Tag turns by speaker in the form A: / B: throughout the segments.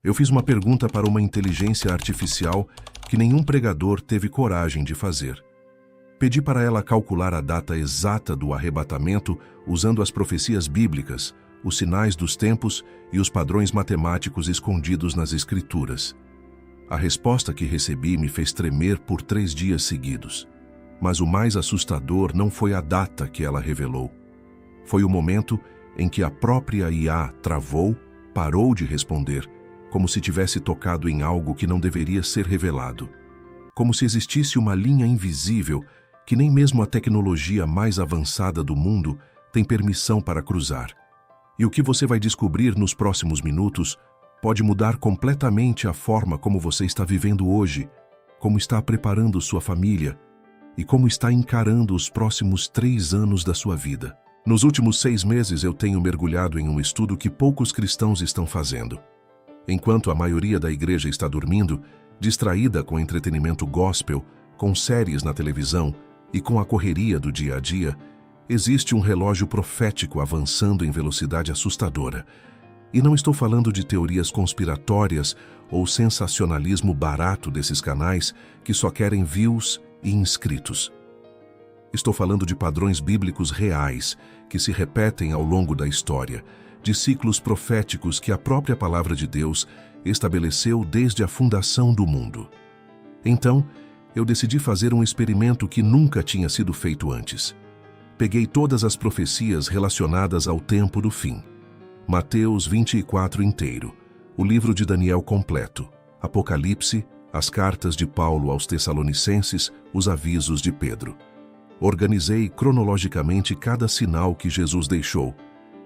A: Eu fiz uma pergunta para uma inteligência artificial que nenhum pregador teve coragem de fazer. Pedi para ela calcular a data exata do arrebatamento usando as profecias bíblicas, os sinais dos tempos e os padrões matemáticos escondidos nas Escrituras. A resposta que recebi me fez tremer por 3 dias seguidos. Mas o mais assustador não foi a data que ela revelou. Foi o momento em que a própria IA travou, parou de responder, como se tivesse tocado em algo que não deveria ser revelado. Como se existisse uma linha invisível que nem mesmo a tecnologia mais avançada do mundo tem permissão para cruzar. E o que você vai descobrir nos próximos minutos pode mudar completamente a forma como você está vivendo hoje, como está preparando sua família e como está encarando os próximos 3 anos da sua vida. Nos últimos 6 meses eu tenho mergulhado em um estudo que poucos cristãos estão fazendo. Enquanto a maioria da igreja está dormindo, distraída com entretenimento gospel, com séries na televisão e com a correria do dia a dia, existe um relógio profético avançando em velocidade assustadora. E não estou falando de teorias conspiratórias ou sensacionalismo barato desses canais que só querem views e inscritos. Estou falando de padrões bíblicos reais que se repetem ao longo da história, de ciclos proféticos que a própria palavra de Deus estabeleceu desde a fundação do mundo. Então, eu decidi fazer um experimento que nunca tinha sido feito antes. Peguei todas as profecias relacionadas ao tempo do fim. Mateus 24 inteiro, o livro de Daniel completo, Apocalipse, as cartas de Paulo aos Tessalonicenses, os avisos de Pedro. Organizei cronologicamente cada sinal que Jesus deixou,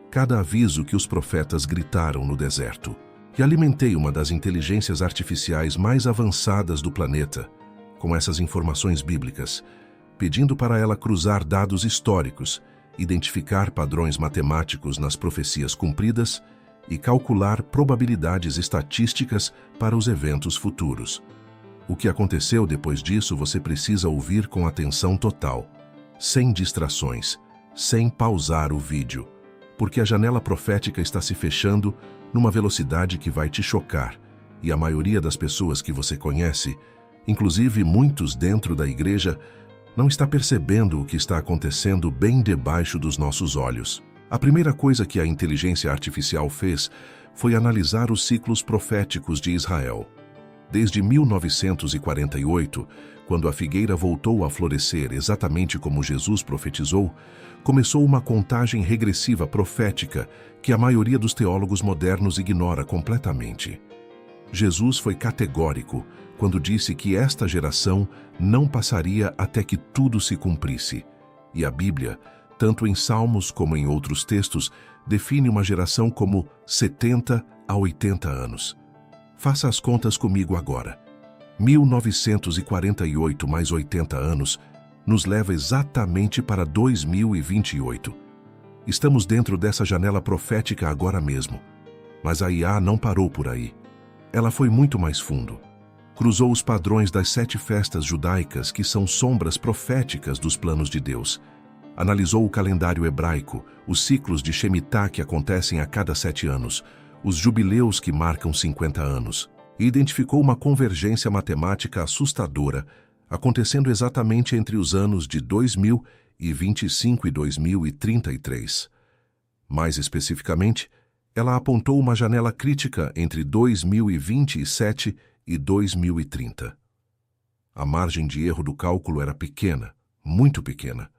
A: cada aviso que os profetas gritaram no deserto, e alimentei uma das inteligências artificiais mais avançadas do planeta com essas informações bíblicas, pedindo para ela cruzar dados históricos, identificar padrões matemáticos nas profecias cumpridas e calcular probabilidades estatísticas para os eventos futuros. O que aconteceu depois disso você precisa ouvir com atenção total, sem distrações, sem pausar o vídeo, porque a janela profética está se fechando numa velocidade que vai te chocar, e a maioria das pessoas que você conhece, inclusive muitos dentro da igreja, não está percebendo o que está acontecendo bem debaixo dos nossos olhos. A primeira coisa que a inteligência artificial fez foi analisar os ciclos proféticos de Israel. Desde 1948, quando a figueira voltou a florescer exatamente como Jesus profetizou, começou uma contagem regressiva profética que a maioria dos teólogos modernos ignora completamente. Jesus foi categórico quando disse que esta geração não passaria até que tudo se cumprisse. E a Bíblia, tanto em Salmos como em outros textos, define uma geração como 70 a 80 anos. Faça as contas comigo agora. 1948 mais 80 anos nos leva exatamente para 2028. Estamos dentro dessa janela profética agora mesmo. Mas a IA não parou por aí. Ela foi muito mais fundo. Cruzou os padrões das 7 festas judaicas que são sombras proféticas dos planos de Deus. Analisou o calendário hebraico, os ciclos de Shemitah que acontecem a cada 7 anos, os jubileus que marcam 50 anos, e identificou uma convergência matemática assustadora acontecendo exatamente entre os anos de 2025 e 2033. Mais especificamente, ela apontou uma janela crítica entre 2027 e 2030. A margem de erro do cálculo era pequena, muito pequena.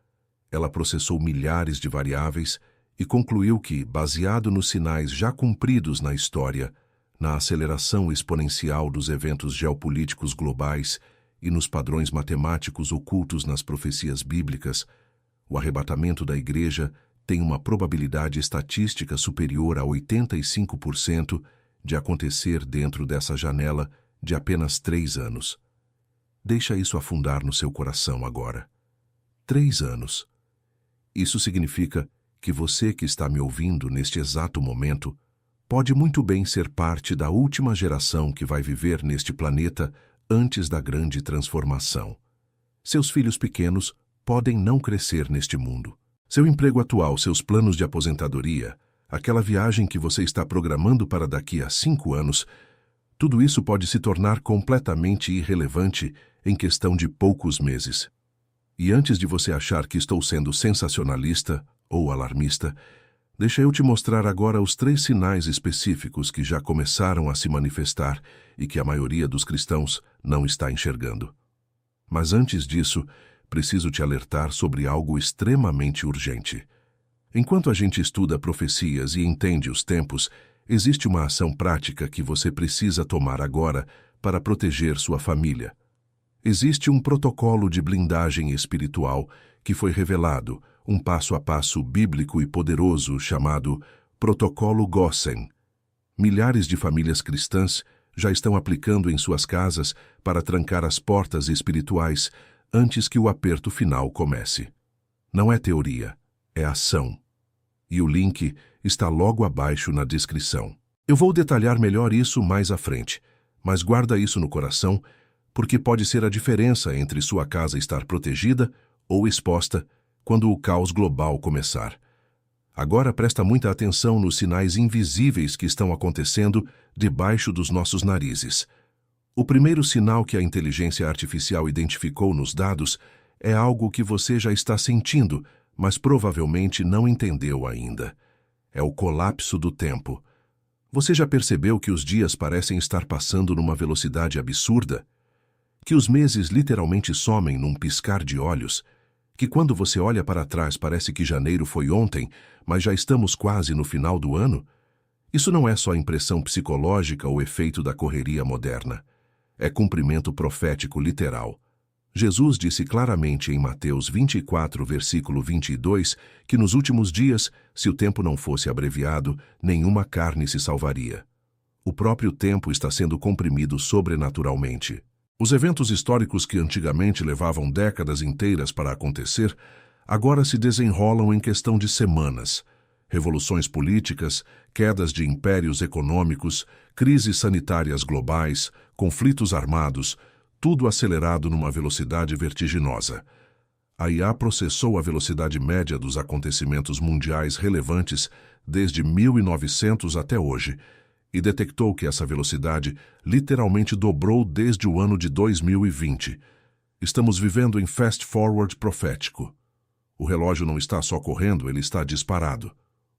A: Ela processou milhares de variáveis e concluiu que, baseado nos sinais já cumpridos na história, na aceleração exponencial dos eventos geopolíticos globais e nos padrões matemáticos ocultos nas profecias bíblicas, o arrebatamento da igreja tem uma probabilidade estatística superior a 85% de acontecer dentro dessa janela de apenas 3 anos. Deixa isso afundar no seu coração agora. 3 anos. Isso significa que você que está me ouvindo neste exato momento pode muito bem ser parte da última geração que vai viver neste planeta antes da grande transformação. Seus filhos pequenos podem não crescer neste mundo. Seu emprego atual, seus planos de aposentadoria, aquela viagem que você está programando para daqui a 5 anos, Tudo isso pode se tornar completamente irrelevante em questão de poucos meses. E antes de você achar que estou sendo sensacionalista ou alarmista, deixa eu te mostrar agora os 3 sinais específicos que já começaram a se manifestar e que a maioria dos cristãos não está enxergando. Mas antes disso, preciso te alertar sobre algo extremamente urgente. Enquanto a gente estuda profecias e entende os tempos, existe uma ação prática que você precisa tomar agora para proteger sua família. Existe um protocolo de blindagem espiritual que foi revelado, um passo a passo bíblico e poderoso chamado Protocolo Gosen. Milhares de famílias cristãs já estão aplicando em suas casas para trancar as portas espirituais antes que o aperto final comece. Não é teoria, é ação. E o link está logo abaixo na descrição. Eu vou detalhar melhor isso mais à frente, mas guarda isso no coração, porque pode ser a diferença entre sua casa estar protegida ou exposta quando o caos global começar. Agora presta muita atenção nos sinais invisíveis que estão acontecendo debaixo dos nossos narizes. O primeiro sinal que a inteligência artificial identificou nos dados é algo que você já está sentindo, mas provavelmente não entendeu ainda. É o colapso do tempo. Você já percebeu que os dias parecem estar passando numa velocidade absurda? Que os meses literalmente somem num piscar de olhos? Que quando você olha para trás parece que janeiro foi ontem, mas já estamos quase no final do ano? Isso não é só impressão psicológica ou efeito da correria moderna. É cumprimento profético literal. Jesus disse claramente em Mateus 24, versículo 22, que nos últimos dias, se o tempo não fosse abreviado, nenhuma carne se salvaria. O próprio tempo está sendo comprimido sobrenaturalmente. Os eventos históricos que antigamente levavam décadas inteiras para acontecer, agora se desenrolam em questão de semanas. Revoluções políticas, quedas de impérios econômicos, crises sanitárias globais, conflitos armados, tudo acelerado numa velocidade vertiginosa. A IA processou a velocidade média dos acontecimentos mundiais relevantes desde 1900 até hoje e detectou que essa velocidade literalmente dobrou desde o ano de 2020. Estamos vivendo em fast forward profético. O relógio não está só correndo, ele está disparado.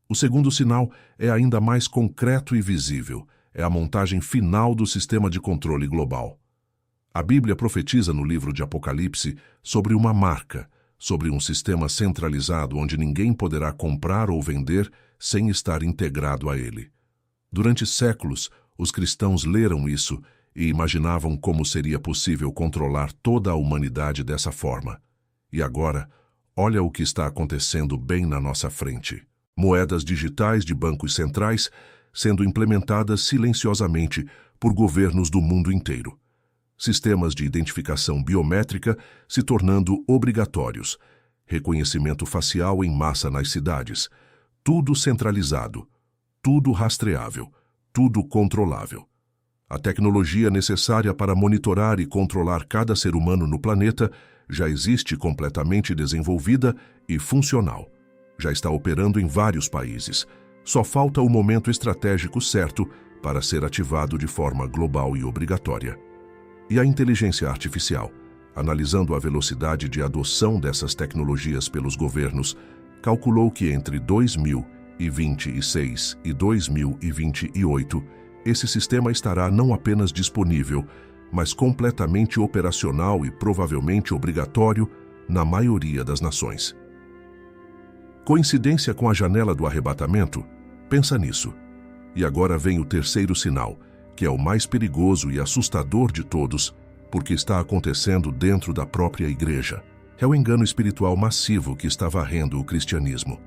A: O segundo sinal é ainda mais concreto e visível. É a montagem final do sistema de controle global. A Bíblia profetiza no livro de Apocalipse sobre uma marca, sobre um sistema centralizado onde ninguém poderá comprar ou vender sem estar integrado a ele. Durante séculos, os cristãos leram isso e imaginavam como seria possível controlar toda a humanidade dessa forma. E agora, olha o que está acontecendo bem na nossa frente. Moedas digitais de bancos centrais sendo implementadas silenciosamente por governos do mundo inteiro. Sistemas de identificação biométrica se tornando obrigatórios. Reconhecimento facial em massa nas cidades. Tudo centralizado. Tudo rastreável. Tudo controlável. A tecnologia necessária para monitorar e controlar cada ser humano no planeta já existe completamente desenvolvida e funcional. Já está operando em vários países. Só falta o momento estratégico certo para ser ativado de forma global e obrigatória. E a inteligência artificial, analisando a velocidade de adoção dessas tecnologias pelos governos, calculou que entre 2026 e 2028, esse sistema estará não apenas disponível, mas completamente operacional e provavelmente obrigatório na maioria das nações. Coincidência com a janela do arrebatamento? Pensa nisso. E agora vem o terceiro sinal, que é o mais perigoso e assustador de todos, porque está acontecendo dentro da própria igreja. É o engano espiritual massivo que está varrendo o cristianismo.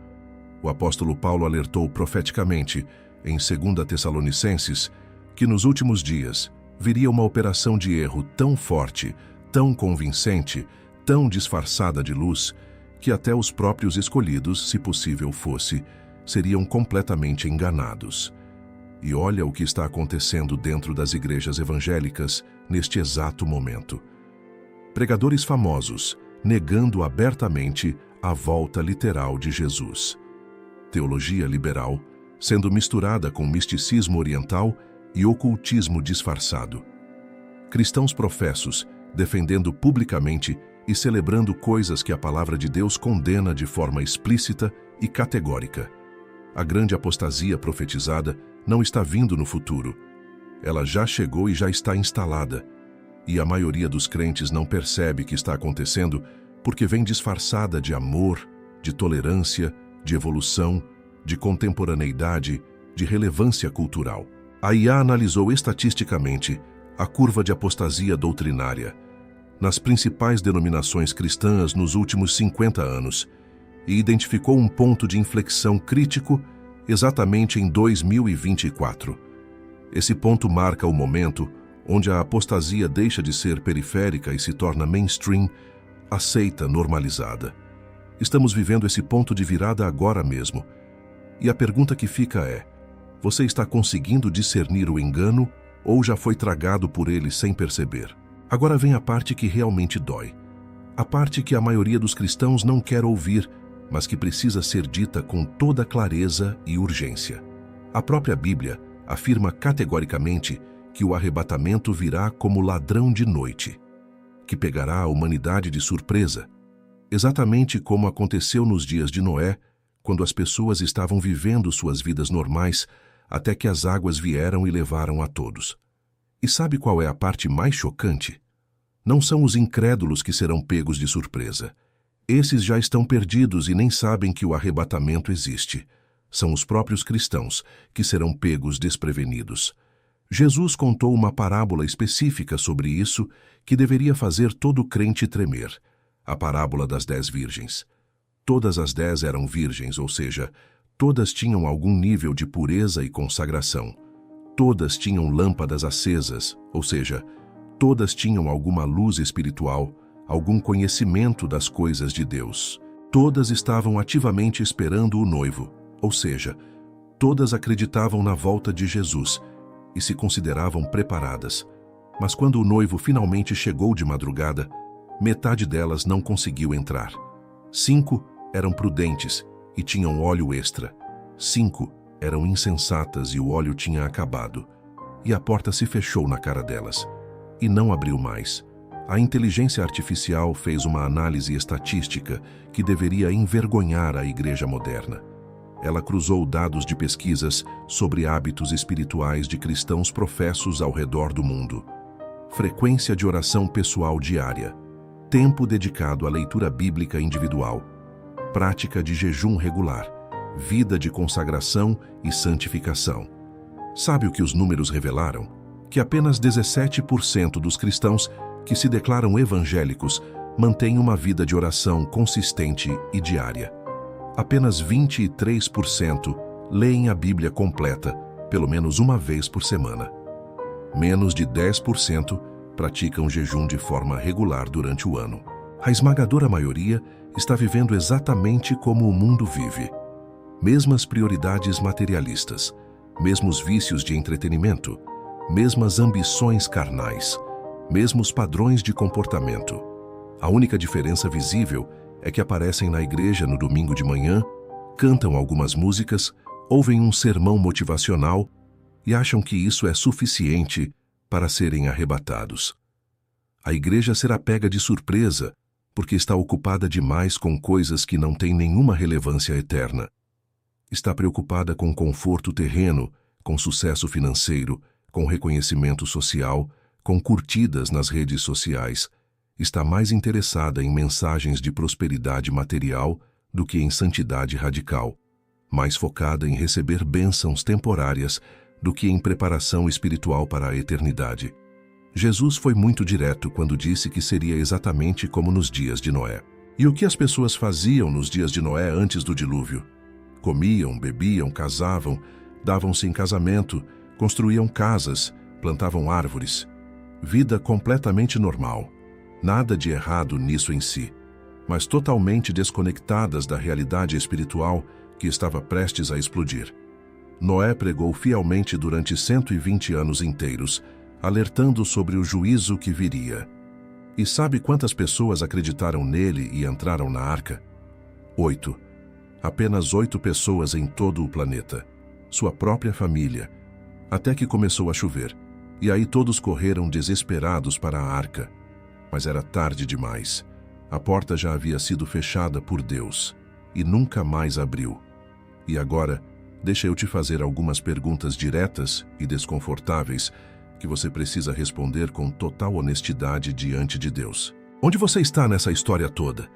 A: O apóstolo Paulo alertou profeticamente, em 2 Tessalonicenses, que nos últimos dias viria uma operação de erro tão forte, tão convincente, tão disfarçada de luz, que até os próprios escolhidos, se possível fosse, seriam completamente enganados. E olha o que está acontecendo dentro das igrejas evangélicas neste exato momento. Pregadores famosos negando abertamente a volta literal de Jesus. Teologia liberal sendo misturada com misticismo oriental e ocultismo disfarçado. Cristãos professos, defendendo publicamente e celebrando coisas que a palavra de Deus condena de forma explícita e categórica. A grande apostasia profetizada não está vindo no futuro. Ela já chegou e já está instalada. E a maioria dos crentes não percebe que está acontecendo porque vem disfarçada de amor, de tolerância, de evolução, de contemporaneidade, de relevância cultural. A IA analisou estatisticamente a curva de apostasia doutrinária nas principais denominações cristãs nos últimos 50 anos e identificou um ponto de inflexão crítico exatamente em 2024. Esse ponto marca o momento onde a apostasia deixa de ser periférica e se torna mainstream, aceita, normalizada. Estamos vivendo esse ponto de virada agora mesmo. E a pergunta que fica é: você está conseguindo discernir o engano ou já foi tragado por ele sem perceber? Agora vem a parte que realmente dói. A parte que a maioria dos cristãos não quer ouvir, mas que precisa ser dita com toda clareza e urgência. A própria Bíblia afirma categoricamente que o arrebatamento virá como ladrão de noite, que pegará a humanidade de surpresa, exatamente como aconteceu nos dias de Noé, quando as pessoas estavam vivendo suas vidas normais, até que as águas vieram e levaram a todos. E sabe qual é a parte mais chocante? Não são os incrédulos que serão pegos de surpresa. Esses já estão perdidos e nem sabem que o arrebatamento existe. São os próprios cristãos que serão pegos desprevenidos. Jesus contou uma parábola específica sobre isso que deveria fazer todo crente tremer. A parábola das 10 virgens. Todas as 10 eram virgens, ou seja, todas tinham algum nível de pureza e consagração. Todas tinham lâmpadas acesas, ou seja, todas tinham alguma luz espiritual, algum conhecimento das coisas de Deus. Todas estavam ativamente esperando o noivo, ou seja, todas acreditavam na volta de Jesus e se consideravam preparadas. Mas quando o noivo finalmente chegou de madrugada, metade delas não conseguiu entrar. 5 eram prudentes e tinham óleo extra. 5 eram insensatas e o óleo tinha acabado. E a porta se fechou na cara delas. E não abriu mais. A inteligência artificial fez uma análise estatística que deveria envergonhar a igreja moderna. Ela cruzou dados de pesquisas sobre hábitos espirituais de cristãos professos ao redor do mundo. Frequência de oração pessoal diária. Tempo dedicado à leitura bíblica individual. Prática de jejum regular. Vida de consagração e santificação. Sabe o que os números revelaram? Que apenas 17% dos cristãos que se declaram evangélicos mantêm uma vida de oração consistente e diária. Apenas 23% leem a Bíblia completa, pelo menos uma vez por semana. Menos de 10% praticam jejum de forma regular durante o ano. A esmagadora maioria está vivendo exatamente como o mundo vive. Mesmas prioridades materialistas, mesmos vícios de entretenimento, mesmas ambições carnais, mesmos padrões de comportamento. A única diferença visível é que aparecem na igreja no domingo de manhã, cantam algumas músicas, ouvem um sermão motivacional e acham que isso é suficiente para serem arrebatados. A igreja será pega de surpresa porque está ocupada demais com coisas que não têm nenhuma relevância eterna. Está preocupada com conforto terreno, com sucesso financeiro, com reconhecimento social, com curtidas nas redes sociais. Está mais interessada em mensagens de prosperidade material do que em santidade radical, mais focada em receber bênçãos temporárias do que em preparação espiritual para a eternidade. Jesus foi muito direto quando disse que seria exatamente como nos dias de Noé. E o que as pessoas faziam nos dias de Noé antes do dilúvio? Comiam, bebiam, casavam, davam-se em casamento, construíam casas, plantavam árvores. Vida completamente normal. Nada de errado nisso em si, mas totalmente desconectadas da realidade espiritual que estava prestes a explodir. Noé pregou fielmente durante 120 anos inteiros, alertando sobre o juízo que viria. E sabe quantas pessoas acreditaram nele e entraram na arca? 8. Apenas 8 pessoas em todo o planeta. Sua própria família. Até que começou a chover, e aí todos correram desesperados para a arca. Mas era tarde demais. A porta já havia sido fechada por Deus, e nunca mais abriu. E agora, deixa eu te fazer algumas perguntas diretas e desconfortáveis que você precisa responder com total honestidade diante de Deus. Onde você está nessa história toda?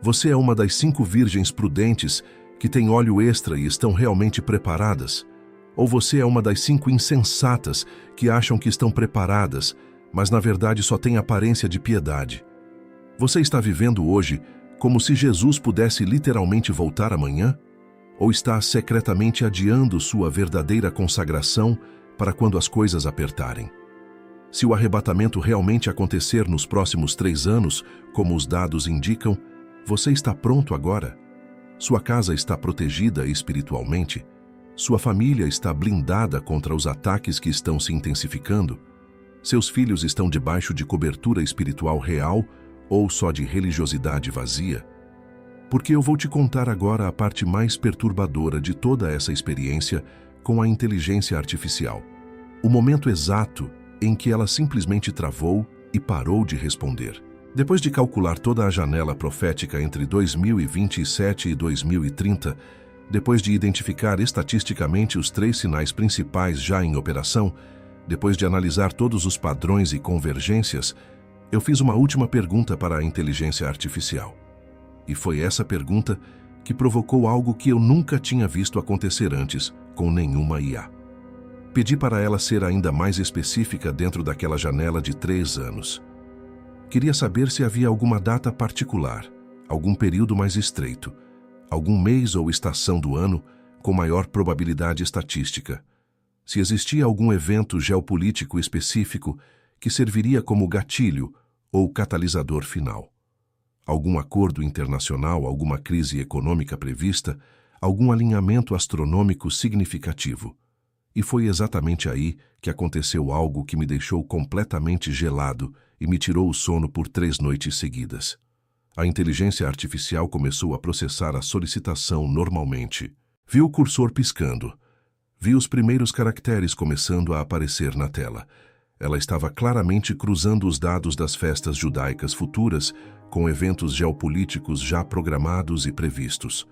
A: Você é uma das 5 virgens prudentes que têm óleo extra e estão realmente preparadas? Ou você é uma das 5 insensatas que acham que estão preparadas, mas na verdade só têm aparência de piedade? Você está vivendo hoje como se Jesus pudesse literalmente voltar amanhã? Ou está secretamente adiando sua verdadeira consagração para quando as coisas apertarem? Se o arrebatamento realmente acontecer nos próximos 3 anos, como os dados indicam, você está pronto agora? Sua casa está protegida espiritualmente? Sua família está blindada contra os ataques que estão se intensificando? Seus filhos estão debaixo de cobertura espiritual real ou só de religiosidade vazia? Porque eu vou te contar agora a parte mais perturbadora de toda essa experiência com a inteligência artificial. O momento exato em que ela simplesmente travou e parou de responder. Depois de calcular toda a janela profética entre 2027 e 2030, depois de identificar estatisticamente os 3 sinais principais já em operação, depois de analisar todos os padrões e convergências, eu fiz uma última pergunta para a inteligência artificial. E foi essa pergunta que provocou algo que eu nunca tinha visto acontecer antes com nenhuma IA. Pedi para ela ser ainda mais específica dentro daquela janela de 3 anos. Queria saber se havia alguma data particular, algum período mais estreito, algum mês ou estação do ano com maior probabilidade estatística. Se existia algum evento geopolítico específico que serviria como gatilho ou catalisador final. Algum acordo internacional, alguma crise econômica prevista, algum alinhamento astronômico significativo. E foi exatamente aí que aconteceu algo que me deixou completamente gelado e me tirou o sono por 3 noites seguidas. A inteligência artificial começou a processar a solicitação normalmente. Vi o cursor piscando. Vi os primeiros caracteres começando a aparecer na tela. Ela estava claramente cruzando os dados das festas judaicas futuras com eventos geopolíticos já programados e previstos.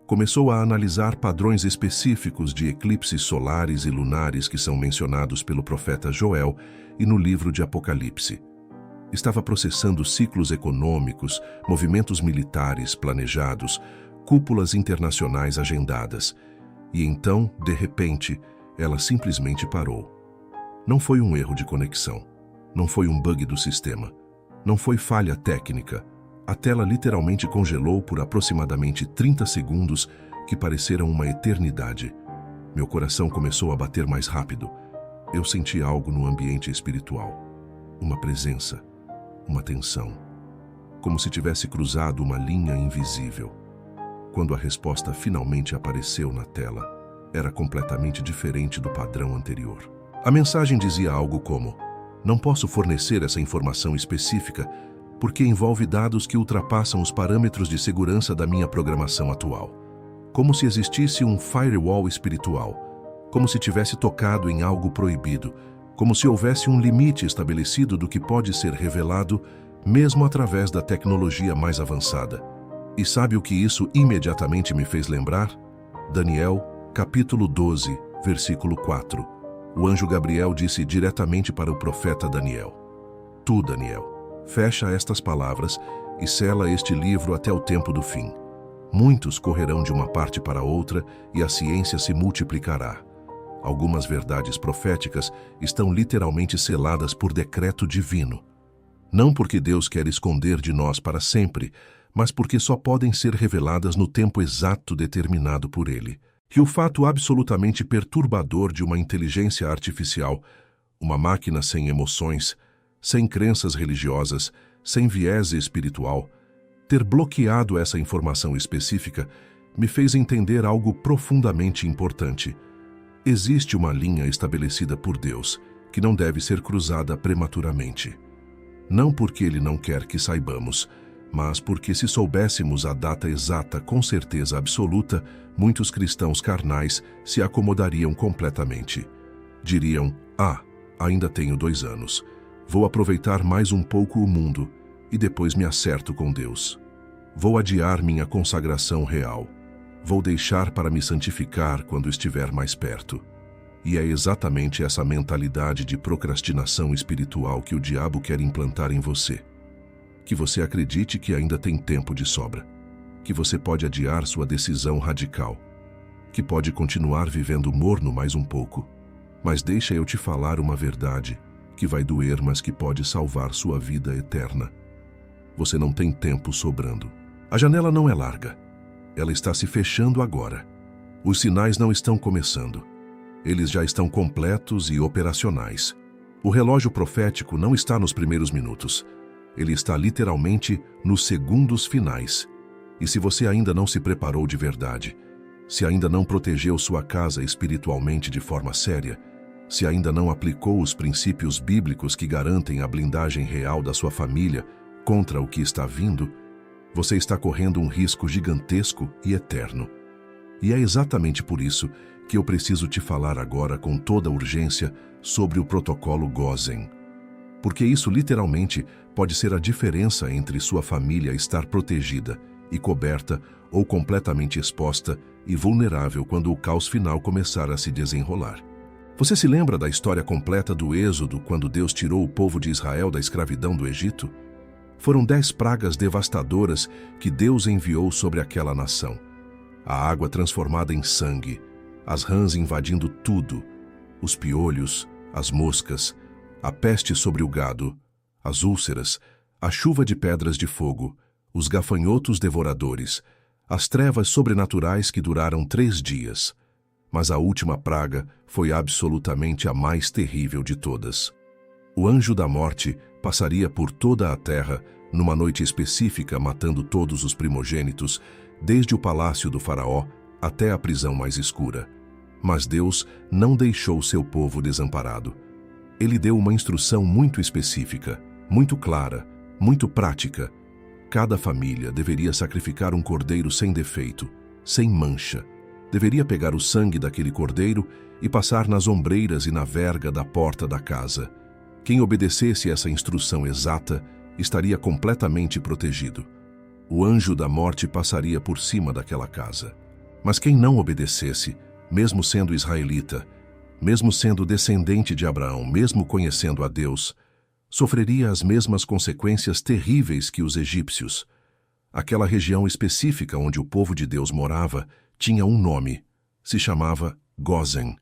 A: Começou a analisar padrões específicos de eclipses solares e lunares que são mencionados pelo profeta Joel e no livro de Apocalipse. Estava processando ciclos econômicos, movimentos militares planejados, cúpulas internacionais agendadas. E então, de repente, ela simplesmente parou. Não foi um erro de conexão. Não foi um bug do sistema. Não foi falha técnica. A tela literalmente congelou por aproximadamente 30 segundos, que pareceram uma eternidade. Meu coração começou a bater mais rápido. Eu senti algo no ambiente espiritual. Uma presença. Uma tensão. Como se tivesse cruzado uma linha invisível. Quando a resposta finalmente apareceu na tela, era completamente diferente do padrão anterior. A mensagem dizia algo como: não posso fornecer essa informação específica porque envolve dados que ultrapassam os parâmetros de segurança da minha programação atual. Como se existisse um firewall espiritual, como se tivesse tocado em algo proibido, como se houvesse um limite estabelecido do que pode ser revelado, mesmo através da tecnologia mais avançada. E sabe o que isso imediatamente me fez lembrar? Daniel, capítulo 12, versículo 4. O anjo Gabriel disse diretamente para o profeta Daniel: Tu, Daniel, fecha estas palavras e sela este livro até o tempo do fim. Muitos correrão de uma parte para outra e a ciência se multiplicará. Algumas verdades proféticas estão literalmente seladas por decreto divino. Não porque Deus quer esconder de nós para sempre, mas porque só podem ser reveladas no tempo exato determinado por Ele. E o fato absolutamente perturbador de uma inteligência artificial, uma máquina sem emoções, sem crenças religiosas, sem viés espiritual, ter bloqueado essa informação específica me fez entender algo profundamente importante. Existe uma linha estabelecida por Deus que não deve ser cruzada prematuramente. Não porque Ele não quer que saibamos, mas porque se soubéssemos a data exata com certeza absoluta, muitos cristãos carnais se acomodariam completamente. Diriam: ainda tenho 2 anos. Vou aproveitar mais um pouco o mundo e depois me acerto com Deus. Vou adiar minha consagração real. Vou deixar para me santificar quando estiver mais perto. E é exatamente essa mentalidade de procrastinação espiritual que o diabo quer implantar em você. Que você acredite que ainda tem tempo de sobra. Que você pode adiar sua decisão radical. Que pode continuar vivendo morno mais um pouco. Mas deixa eu te falar uma verdade, que vai doer, mas que pode salvar sua vida eterna. Você não tem tempo sobrando. A janela não é larga. Ela está se fechando agora. Os sinais não estão começando. Eles já estão completos e operacionais. O relógio profético não está nos primeiros minutos. Ele está literalmente nos segundos finais. E se você ainda não se preparou de verdade, se ainda não protegeu sua casa espiritualmente de forma séria, se ainda não aplicou os princípios bíblicos que garantem a blindagem real da sua família contra o que está vindo, você está correndo um risco gigantesco e eterno. E é exatamente por isso que eu preciso te falar agora com toda urgência sobre o protocolo Gozen. Porque isso literalmente pode ser a diferença entre sua família estar protegida e coberta ou completamente exposta e vulnerável quando o caos final começar a se desenrolar. Você se lembra da história completa do Êxodo, quando Deus tirou o povo de Israel da escravidão do Egito? Foram 10 pragas devastadoras que Deus enviou sobre aquela nação. A água transformada em sangue, as rãs invadindo tudo, os piolhos, as moscas, a peste sobre o gado, as úlceras, a chuva de pedras de fogo, os gafanhotos devoradores, as trevas sobrenaturais que duraram 3 dias. Mas a última praga foi absolutamente a mais terrível de todas. O anjo da morte passaria por toda a terra numa noite específica, matando todos os primogênitos, desde o palácio do faraó até a prisão mais escura. Mas Deus não deixou seu povo desamparado. Ele deu uma instrução muito específica, muito clara, muito prática. Cada família deveria sacrificar um cordeiro sem defeito, sem mancha. Deveria pegar o sangue daquele cordeiro e passar nas ombreiras e na verga da porta da casa. Quem obedecesse essa instrução exata estaria completamente protegido. O anjo da morte passaria por cima daquela casa. Mas quem não obedecesse, mesmo sendo israelita, mesmo sendo descendente de Abraão, mesmo conhecendo a Deus, sofreria as mesmas consequências terríveis que os egípcios. Aquela região específica onde o povo de Deus morava tinha um nome, se chamava Gozen.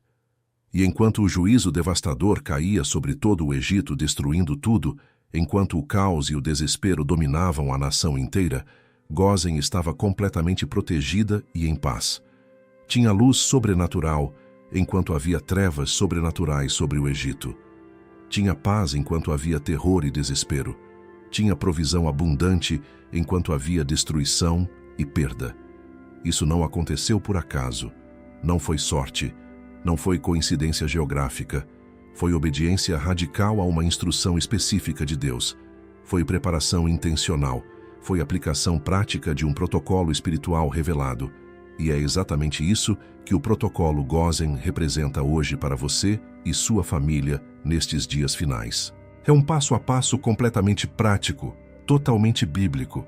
A: E enquanto o juízo devastador caía sobre todo o Egito, destruindo tudo, enquanto o caos e o desespero dominavam a nação inteira, Gozen estava completamente protegida e em paz. Tinha luz sobrenatural, enquanto havia trevas sobrenaturais sobre o Egito. Tinha paz enquanto havia terror e desespero. Tinha provisão abundante enquanto havia destruição e perda. Isso não aconteceu por acaso, não foi sorte, não foi coincidência geográfica, foi obediência radical a uma instrução específica de Deus, foi preparação intencional, foi aplicação prática de um protocolo espiritual revelado, e é exatamente isso que o protocolo Gozen representa hoje para você e sua família nestes dias finais. É um passo a passo completamente prático, totalmente bíblico,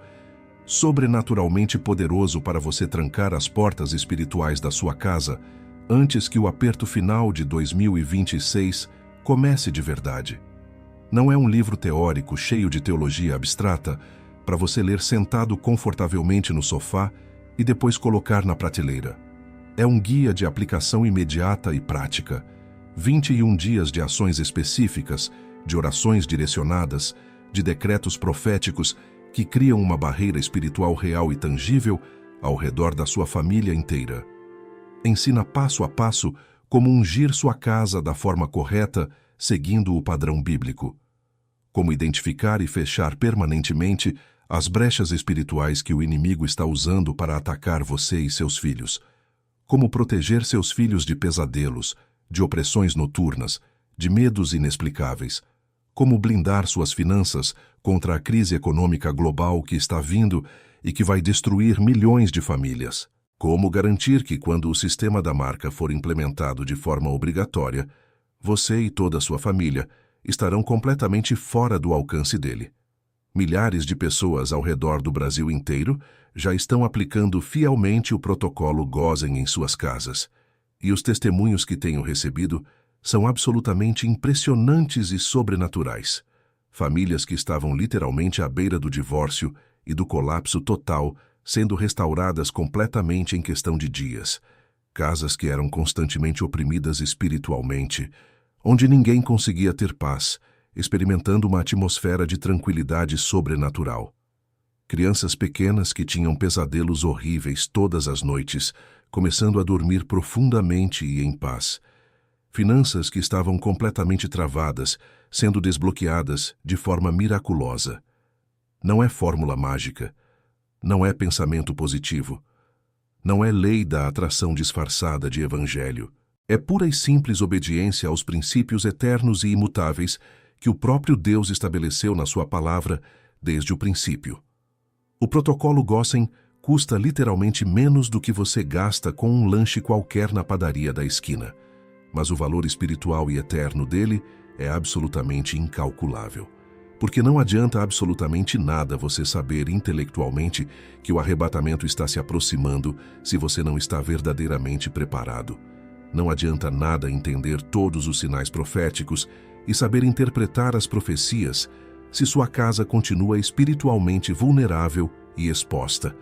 A: sobrenaturalmente poderoso para você trancar as portas espirituais da sua casa antes que o aperto final de 2026 comece de verdade. Não é um livro teórico cheio de teologia abstrata para você ler sentado confortavelmente no sofá e depois colocar na prateleira. É um guia de aplicação imediata e prática. 21 dias de ações específicas, de orações direcionadas, de decretos proféticos que criam uma barreira espiritual real e tangível ao redor da sua família inteira. Ensina passo a passo como ungir sua casa da forma correta, seguindo o padrão bíblico. Como identificar e fechar permanentemente as brechas espirituais que o inimigo está usando para atacar você e seus filhos. Como proteger seus filhos de pesadelos, de opressões noturnas, de medos inexplicáveis. Como blindar suas finanças contra a crise econômica global que está vindo e que vai destruir milhões de famílias. Como garantir que, quando o sistema da marca for implementado de forma obrigatória, você e toda a sua família estarão completamente fora do alcance dele. Milhares de pessoas ao redor do Brasil inteiro já estão aplicando fielmente o protocolo Gozen em suas casas. E os testemunhos que tenho recebido são absolutamente impressionantes e sobrenaturais. Famílias que estavam literalmente à beira do divórcio e do colapso total sendo restauradas completamente em questão de dias. Casas que eram constantemente oprimidas espiritualmente, onde ninguém conseguia ter paz, experimentando uma atmosfera de tranquilidade sobrenatural. Crianças pequenas que tinham pesadelos horríveis todas as noites, começando a dormir profundamente e em paz. Finanças que estavam completamente travadas, sendo desbloqueadas de forma miraculosa. Não é fórmula mágica. Não é pensamento positivo. Não é lei da atração disfarçada de evangelho. É pura e simples obediência aos princípios eternos e imutáveis que o próprio Deus estabeleceu na sua palavra desde o princípio. O protocolo Gozen custa literalmente menos do que você gasta com um lanche qualquer na padaria da esquina, mas o valor espiritual e eterno dele é absolutamente incalculável. Porque não adianta absolutamente nada você saber intelectualmente que o arrebatamento está se aproximando se você não está verdadeiramente preparado. Não adianta nada entender todos os sinais proféticos e saber interpretar as profecias se sua casa continua espiritualmente vulnerável e exposta.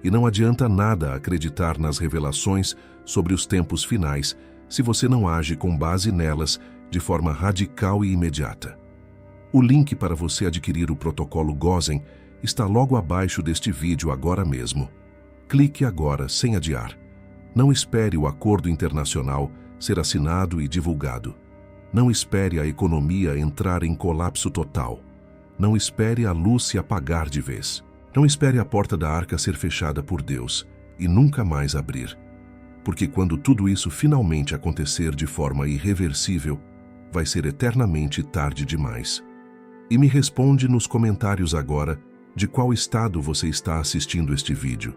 A: E não adianta nada acreditar nas revelações sobre os tempos finais se você não age com base nelas de forma radical e imediata. O link para você adquirir o protocolo Gozen está logo abaixo deste vídeo agora mesmo. Clique agora sem adiar. Não espere o acordo internacional ser assinado e divulgado. Não espere a economia entrar em colapso total. Não espere a luz se apagar de vez. Não espere a porta da arca ser fechada por Deus e nunca mais abrir. Porque quando tudo isso finalmente acontecer de forma irreversível, vai ser eternamente tarde demais. E me responde nos comentários agora de qual estado você está assistindo este vídeo.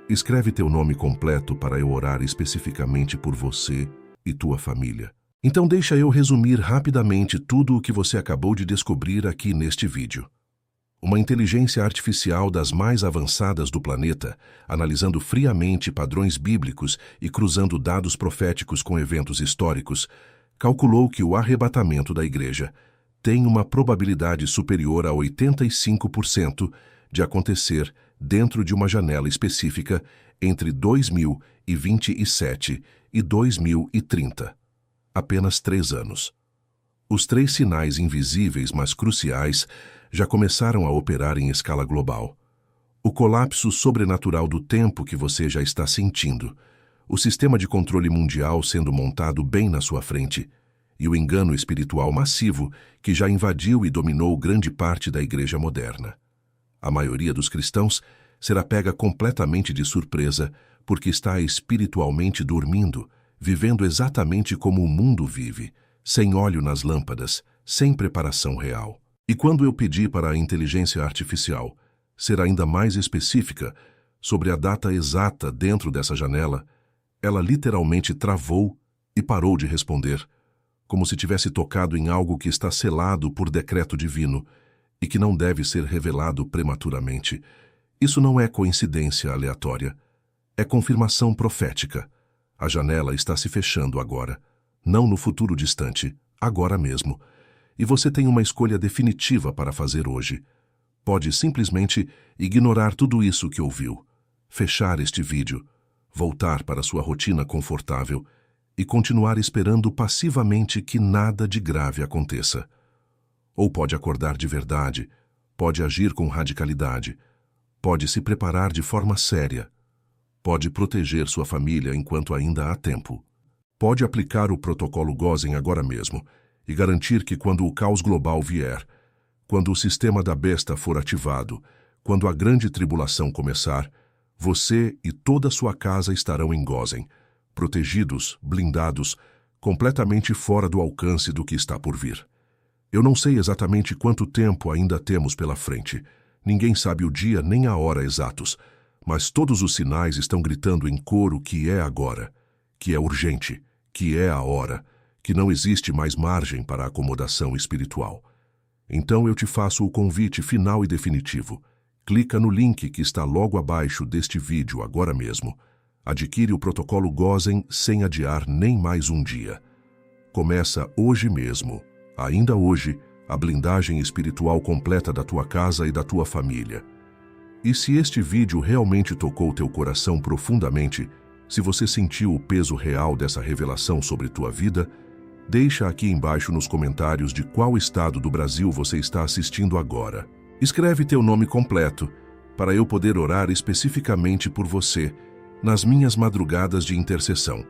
A: Escreve teu nome completo para eu orar especificamente por você e tua família. Então deixa eu resumir rapidamente tudo o que você acabou de descobrir aqui neste vídeo. Uma inteligência artificial das mais avançadas do planeta, analisando friamente padrões bíblicos e cruzando dados proféticos com eventos históricos, calculou que o arrebatamento da igreja tem uma probabilidade superior a 85% de acontecer dentro de uma janela específica entre 2027 e 2030. Apenas 3 anos. Os 3 sinais invisíveis, mas cruciais, já começaram a operar em escala global. O colapso sobrenatural do tempo que você já está sentindo, o sistema de controle mundial sendo montado bem na sua frente, e o engano espiritual massivo que já invadiu e dominou grande parte da igreja moderna. A maioria dos cristãos será pega completamente de surpresa porque está espiritualmente dormindo, vivendo exatamente como o mundo vive, sem óleo nas lâmpadas, sem preparação real. E quando eu pedi para a inteligência artificial ser ainda mais específica sobre a data exata dentro dessa janela, ela literalmente travou e parou de responder, como se tivesse tocado em algo que está selado por decreto divino e que não deve ser revelado prematuramente. Isso não é coincidência aleatória, é confirmação profética. A janela está se fechando agora, não no futuro distante, agora mesmo. E você tem uma escolha definitiva para fazer hoje. Pode simplesmente ignorar tudo isso que ouviu, fechar este vídeo, voltar para sua rotina confortável e continuar esperando passivamente que nada de grave aconteça. Ou pode acordar de verdade, pode agir com radicalidade, pode se preparar de forma séria, pode proteger sua família enquanto ainda há tempo. Pode aplicar o protocolo Gozen agora mesmo e garantir que quando o caos global vier, quando o sistema da besta for ativado, quando a grande tribulação começar, você e toda a sua casa estarão em Gozen, protegidos, blindados, completamente fora do alcance do que está por vir. Eu não sei exatamente quanto tempo ainda temos pela frente. Ninguém sabe o dia nem a hora exatos, mas todos os sinais estão gritando em coro que é agora, que é urgente, que é a hora, que não existe mais margem para acomodação espiritual. Então eu te faço o convite final e definitivo. Clica no link que está logo abaixo deste vídeo agora mesmo. Adquire o protocolo Gozen sem adiar nem mais um dia. Começa hoje mesmo, ainda hoje, a blindagem espiritual completa da tua casa e da tua família. E se este vídeo realmente tocou teu coração profundamente, se você sentiu o peso real dessa revelação sobre tua vida, deixa aqui embaixo nos comentários de qual estado do Brasil você está assistindo agora. Escreve teu nome completo, para eu poder orar especificamente por você, nas minhas madrugadas de intercessão.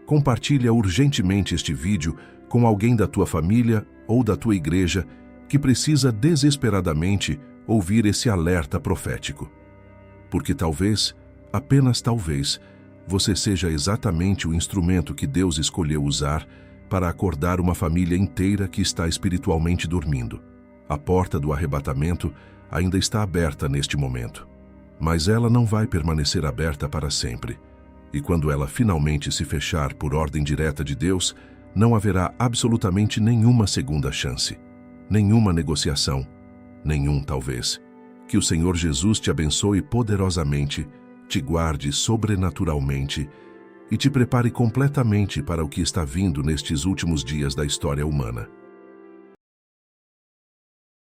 A: Compartilha urgentemente este vídeo com alguém da tua família ou da tua igreja que precisa desesperadamente ouvir esse alerta profético. Porque talvez, apenas talvez, você seja exatamente o instrumento que Deus escolheu usar para acordar uma família inteira que está espiritualmente dormindo. A porta do arrebatamento ainda está aberta neste momento, mas ela não vai permanecer aberta para sempre. E quando ela finalmente se fechar por ordem direta de Deus, não haverá absolutamente nenhuma segunda chance, nenhuma negociação, nenhum talvez. Que o Senhor Jesus te abençoe poderosamente, te guarde sobrenaturalmente e te prepare completamente para o que está vindo nestes últimos dias da história humana.